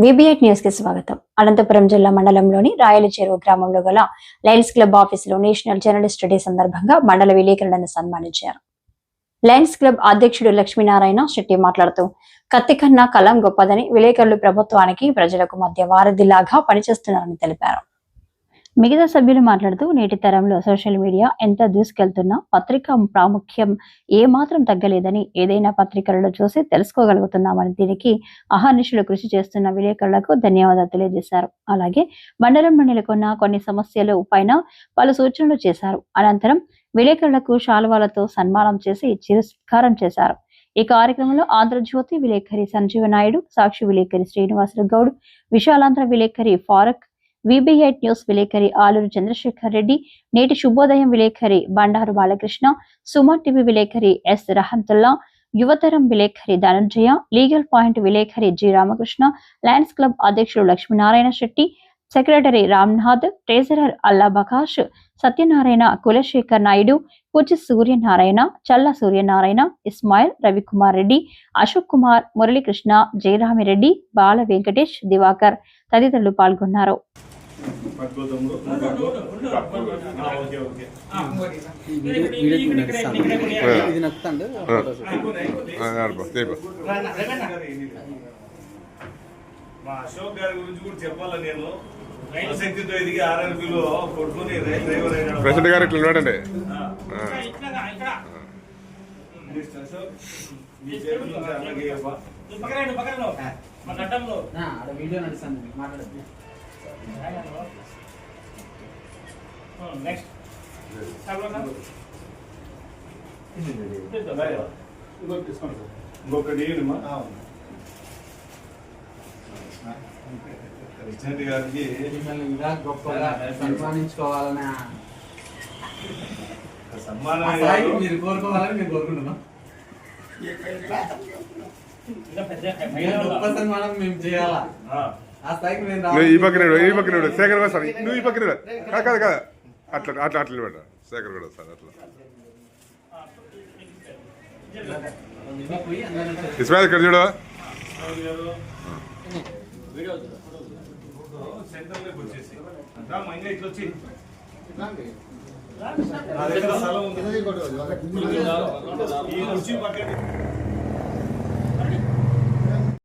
VB8 news కి స్వాగతం. అనంతపురం జిల్లా మండలంలోని రాయల చెరువు గ్రామంలో గల లయన్స్ క్లబ్ ఆఫీసులో నేషనల్ జర్నలిస్ట్ డే సందర్భంగా మండల విలేకరులను సన్మానించారు. లయన్స్ క్లబ్ అధ్యక్షుడు లక్ష్మీనారాయణ శెట్టి మాట్లాడుతూ కత్తి కన్నా కలం గొప్పదని, విలేకరులు ప్రభుత్వానికి ప్రజలకు మధ్య వారధిలాగా పనిచేస్తున్నారని తెలిపారు. మిగతా సభ్యులు మాట్లాడుతూ నేటి తరంలో సోషల్ మీడియా ఎంత దూసుకెళ్తున్నా పత్రిక ప్రాముఖ్యం ఏమాత్రం తగ్గలేదని, ఏదైనా పత్రికలలో చూసి తెలుసుకోగలుగుతున్నామని, దీనికి అహర్నిశలు కృషి చేస్తున్న విలేకరులకు ధన్యవాదాలు తెలియజేశారు. అలాగే మండలంలో నెలకొన్న కొన్ని సమస్యలు పైన పలు సూచనలు చేశారు. అనంతరం విలేకరులకు శాలువాలతో సన్మానం చేసి చిరస్కారం చేశారు. ఈ కార్యక్రమంలో ఆంధ్రజ్యోతి విలేకరి సంజీవ నాయుడు, సాక్షి విలేకరి శ్రీనివాసులు గౌడ్, విశాలాంధ్ర విలేకరి ఫారూక్, VB8 న్యూస్ విలేకరి ఆలూరు చంద్రశేఖర్ రెడ్డి, నేటి శుభోదయం విలేకరి బండారు బాలకృష్ణ, సుమా టీవీ విలేకరి S రహంతుల్లా, యువతరం విలేకరి ధనంజయ, లీగల్ పాయింట్ విలేకరి G రామకృష్ణ, లయన్స్ క్లబ్ అధ్యక్షుడు లక్ష్మీనారాయణ శెట్టి, సెక్రటరీ రామ్నాథ్, ట్రెజరర్ అల్లా బకాష్, సత్యనారాయణ, కులశేఖర్ నాయుడు, పుచి సూర్యనారాయణ, చల్ల సూర్యనారాయణ, ఇస్మాయిల్, రవికుమార్ రెడ్డి, అశోక్ కుమార్, మురళీకృష్ణ, జయరామిరెడ్డి, బాల వెంకటేష్, దివాకర్ తదితరులు పాల్గొన్నారు. అశోక్ గారి గురించి కూడా చెప్పాలా, నేను ఆసక్తితో ఎదిగి RRBలో కొట్టుకుని డ్రైవర్ అయినాడు. ప్రెసిడెంట్ గారు ఇట్లా ఉన్నాడండి. ఇంకొకటి ప్రెసిడెంట్ గారికి సన్మానించుకోవాలనే సన్మానం మీరు కోరుకోవాలని నేను కోరుకుంటున్నాం. గొప్ప సన్మానం మేము చేయాలా ఆ స్థాయికి నేను ఈ పక్కన శేఖర్ సార్, నువ్వు ఈ పక్కన కాదు కదా, అట్లా అట్లా అట్లా పెట్ట శేఖర్ కూడా సార్ అట్లా ఇస్మాయిల్ ఇక్కడ చూడు. సెంటర్లోకి వచ్చేసి ఇట్లా వచ్చి ఈ రుచి పక్కన